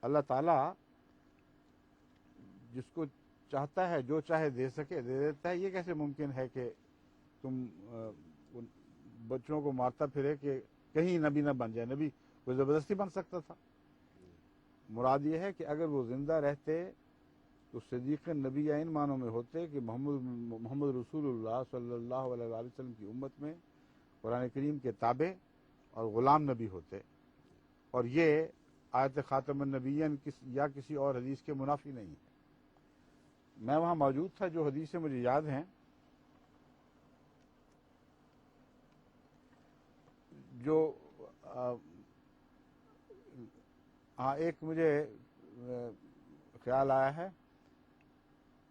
اللہ تعالیٰ جس کو چاہتا ہے جو چاہے دے سکے دے دیتا ہے. یہ کیسے ممکن ہے کہ تم ان بچوں کو مارتا پھرے کہ کہیں نبی نہ بن جائے؟ نبی کوئی زبردستی بن سکتا تھا. مراد یہ ہے کہ اگر وہ زندہ رہتے تو صدیق نبی ان معنوں میں ہوتے کہ محمد رسول اللہ صلی اللہ علیہ وآلہ وسلم کی امت میں قرآن کریم کے تابع اور غلام نبی ہوتے. اور یہ آیت خاتم النبیین یا کسی اور حدیث کے منافی نہیں ہے. میں وہاں موجود تھا. جو حدیثیں مجھے یاد ہیں، جو ایک مجھے خیال آیا ہے،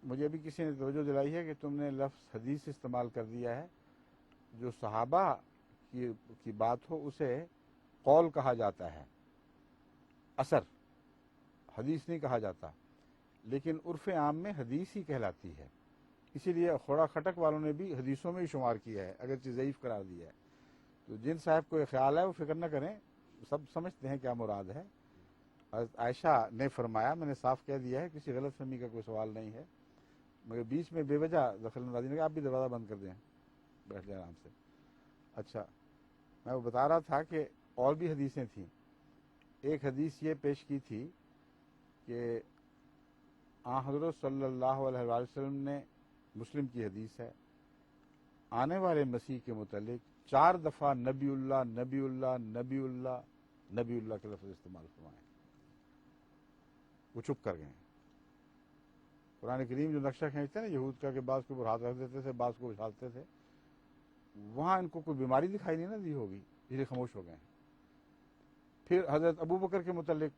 مجھے بھی کسی نے توجہ دلائی ہے کہ تم نے لفظ حدیث استعمال کر دیا ہے. جو صحابہ کی بات ہو اسے قول کہا جاتا ہے، اثر، حدیث نہیں کہا جاتا. لیکن عرف عام میں حدیث ہی کہلاتی ہے. اسی لیے خوڑا خٹک والوں نے بھی حدیثوں میں ہی شمار کیا ہے، اگرچہ ضعیف قرار دیا ہے. تو جن صاحب کو یہ خیال ہے وہ فکر نہ کریں، سب سمجھتے ہیں کیا مراد ہے. حضرت عائشہ نے فرمایا، میں نے صاف کہہ دیا ہے، کسی غلط فہمی کا کوئی سوال نہیں ہے، مگر بیچ میں بے وجہ دخل اندازی نے کہا آپ بھی دروازہ بند کر دیں، بیٹھ جائیں آرام سے. اچھا، میں وہ بتا رہا تھا کہ اور بھی حدیثیں تھیں. ایک حدیث یہ پیش کی تھی کہ حضرت صلی اللہ علیہ وآلہ وسلم نے، مسلم کی حدیث ہے، آنے والے مسیح کے متعلق 4 دفعہ نبی اللہ نبی اللہ نبی اللہ نبی اللہ کے لفظ استعمال فرمائے. وہ چپ کر گئے. قرآن کریم جو نقشہ کھینچتے ہیں نا یہود کا کہ بعض کو اوپر ہاتھ رکھ دیتے تھے، بعض کو اچھالتے تھے، وہاں ان کو کوئی بیماری دکھائی نہیں نہ دی ہوگی، اس لیے خاموش ہو گئے. پھر حضرت ابو بکر کے متعلق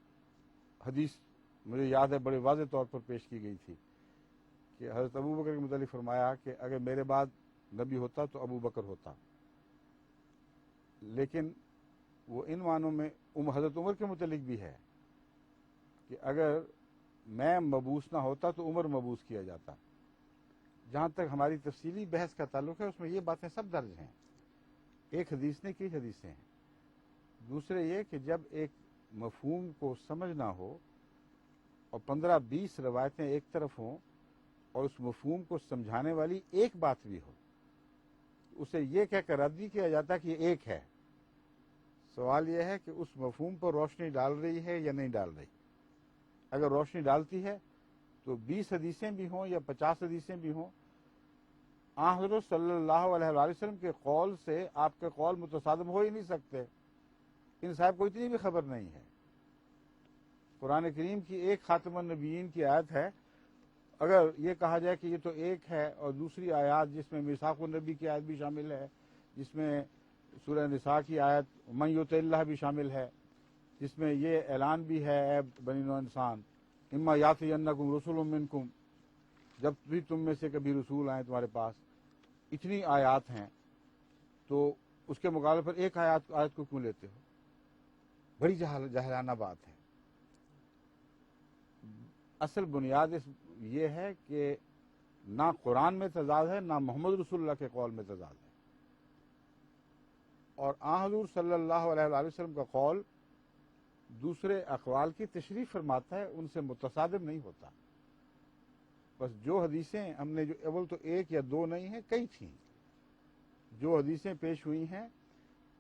حدیث مجھے یاد ہے بڑے واضح طور پر پیش کی گئی تھی کہ حضرت ابو بکر کے متعلق فرمایا کہ اگر میرے بعد نبی ہوتا تو ابو بکر ہوتا. لیکن وہ ان معنوں میں حضرت عمر کے متعلق بھی ہے کہ اگر میں مبعوث نہ ہوتا تو عمر مبعوث کیا جاتا. جہاں تک ہماری تفصیلی بحث کا تعلق ہے اس میں یہ باتیں سب درج ہیں. ایک حدیث نے کئی حدیثیں ہیں. دوسرے یہ کہ جب ایک مفہوم کو سمجھنا ہو اور 15-20 روایتیں ایک طرف ہوں اور اس مفہوم کو سمجھانے والی ایک بات بھی ہو، اسے یہ کہہ کر رد نہیں کیا جاتا کہ یہ ایک ہے. سوال یہ ہے کہ اس مفہوم پر روشنی ڈال رہی ہے یا نہیں ڈال رہی. اگر روشنی ڈالتی ہے تو 20 حدیثیں بھی ہوں یا 50 حدیثیں بھی ہوں، حضرت صلی اللہ علیہ وآلہ وسلم کے قول سے آپ کے قول متصادم ہو ہی نہیں سکتے. ان صاحب کو اتنی بھی خبر نہیں ہے. قرآن کریم کی ایک خاتم النبیین کی آیت ہے، اگر یہ کہا جائے کہ یہ تو ایک ہے، اور دوسری آیات جس میں میثاق النبی کی آیت بھی شامل ہے، جس میں سورہ نساء کی آیت من یطع اللہ بھی شامل ہے، جس میں یہ اعلان بھی ہے اے بنی نوع انسان اما یاتینکم رسول منکم، جب بھی تم میں سے کبھی رسول آئیں تمہارے پاس، اتنی آیات ہیں، تو اس کے مقابلے پر ایک آیت کو کیوں لیتے ہو؟ بڑی جاہلانہ بات ہے. اصل بنیاد یہ ہے کہ نہ قرآن میں تضاد ہے، نہ محمد رسول اللہ کے قول میں تضاد ہے. اور حضور صلی اللہ علیہ وآلہ وسلم کا قول دوسرے اقوال کی تشریح فرماتا ہے، ان سے متصادم نہیں ہوتا. بس جو حدیثیں ہم نے، جو اول تو ایک یا دو نہیں ہیں، کئی تھیں، جو حدیثیں پیش ہوئی ہیں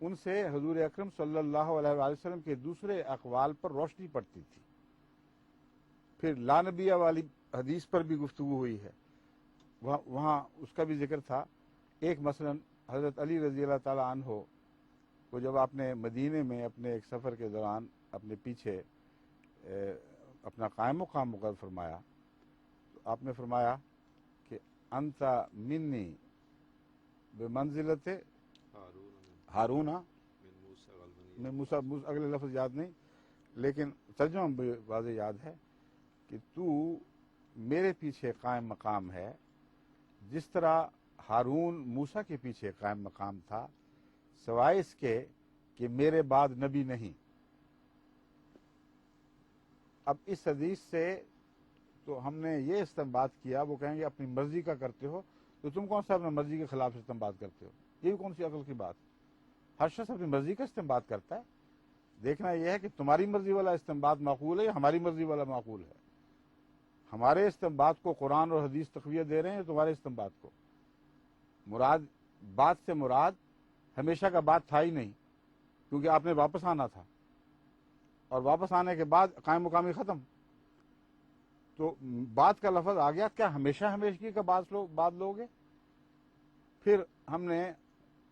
ان سے حضور اکرم صلی اللہ علیہ وآلہ وسلم کے دوسرے اقوال پر روشنی پڑتی تھی. پھر لا نبیہ والی حدیث پر بھی گفتگو ہوئی ہے، وہاں اس کا بھی ذکر تھا. ایک مثلا حضرت علی رضی اللہ تعالی عنہ کو جب آپ نے مدینے میں اپنے ایک سفر کے دوران اپنے پیچھے اپنا قائم مقام مقرر فرمایا، تو آپ نے فرمایا کہ انت منی بمنزلت ہارون، میں موسیٰ، اگلے لفظ یاد نہیں لیکن ترجمہ واضح یاد ہے کہ تو میرے پیچھے قائم مقام ہے جس طرح ہارون موسیٰ کے پیچھے قائم مقام تھا، سوائے اس کے کہ میرے بعد نبی نہیں. اب اس حدیث سے تو ہم نے یہ استنباط کیا، وہ کہیں گے اپنی مرضی کا کرتے ہو، تو تم کون سا اپنی مرضی کے خلاف استنباط کرتے ہو؟ یہ بھی کون سی عقل کی بات؟ ہر شخص اپنی مرضی کا استنباط کرتا ہے. دیکھنا یہ ہے کہ تمہاری مرضی والا استنباط معقول ہے یا ہماری مرضی والا معقول ہے. ہمارے استنباط کو قرآن اور حدیث تقویت دے رہے ہیں تمہارے استنباط کو. مراد بات سے مراد ہمیشہ کا بات تھا ہی نہیں، کیونکہ آپ نے واپس آنا تھا، اور واپس آنے کے بعد قائم مقامی ختم. تو بات کا لفظ آ گیا، کیا ہمیشہ ہمیشگی کا بات لوگے؟ پھر ہم نے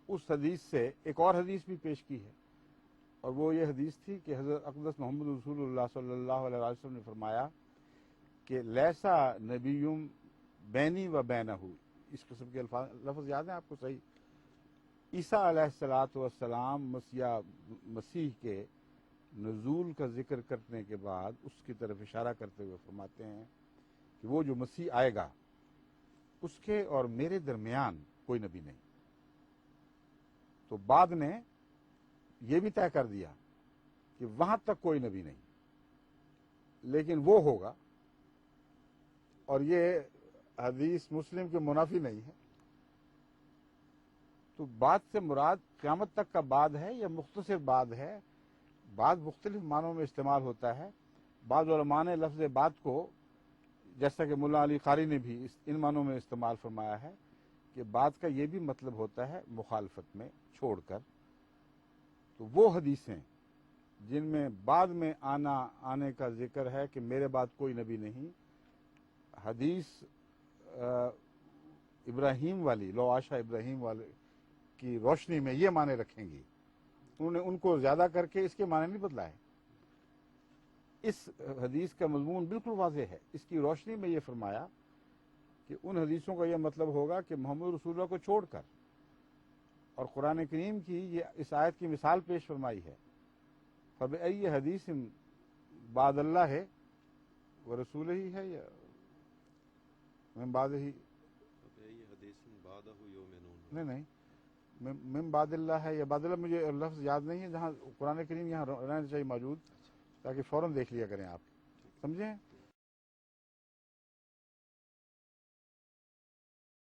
اس حدیث سے ایک اور حدیث بھی پیش کی ہے، اور وہ یہ حدیث تھی کہ حضرت اقدس محمد رسول اللہ صلی اللہ علیہ وسلم نے فرمایا کہ لیسا نبیم بینی و بینہ، اس قسم کے لفظ یاد ہیں آپ کو صحیح؟ عیسیٰ علیہ الصلوۃ والسلام مسیح کے نزول کا ذکر کرنے کے بعد اس کی طرف اشارہ کرتے ہوئے فرماتے ہیں کہ وہ جو مسیح آئے گا اس کے اور میرے درمیان کوئی نبی نہیں. تو بعد نے یہ بھی طے کر دیا کہ وہاں تک کوئی نبی نہیں، لیکن وہ ہوگا. اور یہ حدیث مسلم کے منافی نہیں ہے. تو بعد سے مراد قیامت تک کا بعد ہے یا مختصر بعد ہے؟ بعد مختلف معنوں میں استعمال ہوتا ہے. بعض علماء نے لفظ بعد کو، جیسا کہ ملا علی قاری نے بھی ان معنوں میں استعمال فرمایا ہے کہ بعد کا یہ بھی مطلب ہوتا ہے مخالفت میں، چھوڑ کر. تو وہ حدیثیں جن میں بعد میں آنے کا ذکر ہے کہ میرے بعد کوئی نبی نہیں، حدیث ابراہیم والی، لو عاشا ابراہیم والے کی روشنی میں یہ معنی رکھیں گی. انہوں نے ان کو زیادہ کر کے اس کے معنی نہیں بدلائے. اس حدیث کا مضمون بالکل واضح ہے. اس کی روشنی میں یہ فرمایا کہ ان حدیثوں کا یہ مطلب ہوگا کہ محمد رسول اللہ کو چھوڑ کر، اور قرآن کریم کی یہ اس آیت کی مثال پیش فرمائی ہے، فبأي حدیث بعد اللہ ہے وہ رسول ہی ہے یا من بعد ہی، نہیں من بعد اللہ ہے یا بعد اللہ، مجھے لفظ یاد نہیں ہے. جہاں قرآن کریم یہاں رہنا چاہیے موجود، تاکہ فوراً دیکھ لیا کریں آپ، سمجھیں.